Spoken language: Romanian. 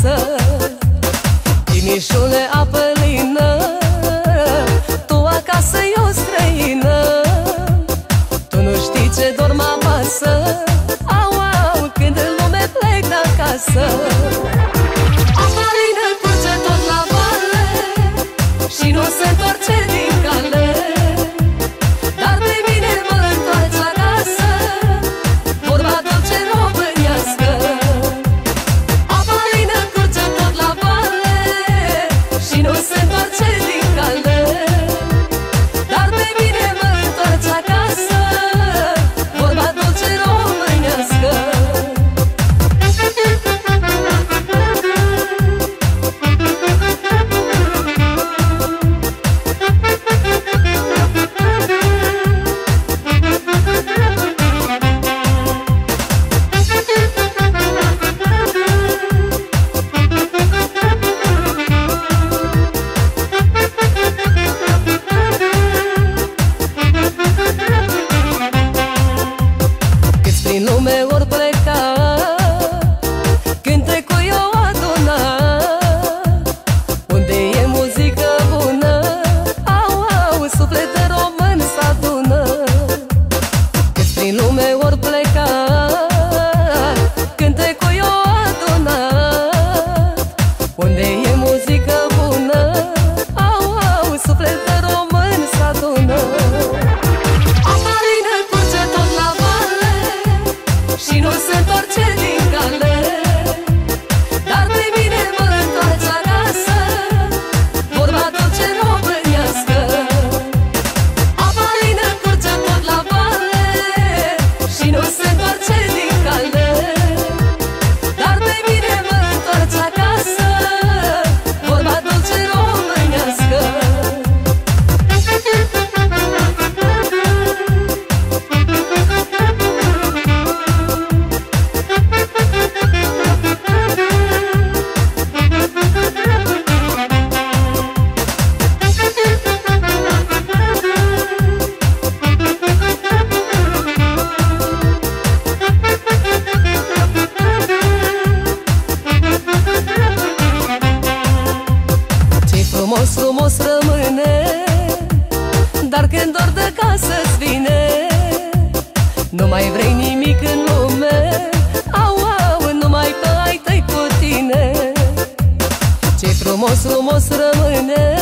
acasă. Timișule, apă lină, tu acasă, eu străină. Tu nu știi ce dor mă apasă, au, au, când în lume plec de acasă. Apa lină curge tot la vale și nu se întoarce din cale, dar pe mine mă întoarce acasă, vorba dulce românească. Apa lină curge tot la vale și nu se întoarce din cale, dar pe mine mă întoarce acasă, vorba dulce românească. Prin lume ori pleca, cântecul eu aduna, unde e muzică bună, au, au, suflet de român s-adună. Cât prin lume ori pleca, cântecul eu aduna, unde e muzică bună, au, au, suflet de român s-adună. Și nu se întoarce din cale, dar pe mine mă întoarce acasă, vorba dulce românească. Apa lină curge tot la vale și nu se întoarce din cale, dar pe mine mă întoarce acasă, vorba dulce românească. Frumos, frumos rămâne, dar când dor de casă-ți vine, nu mai vrei nimic în lume, au, au, numai pe ai tăi cu tine. Ce frumos, frumos rămâne,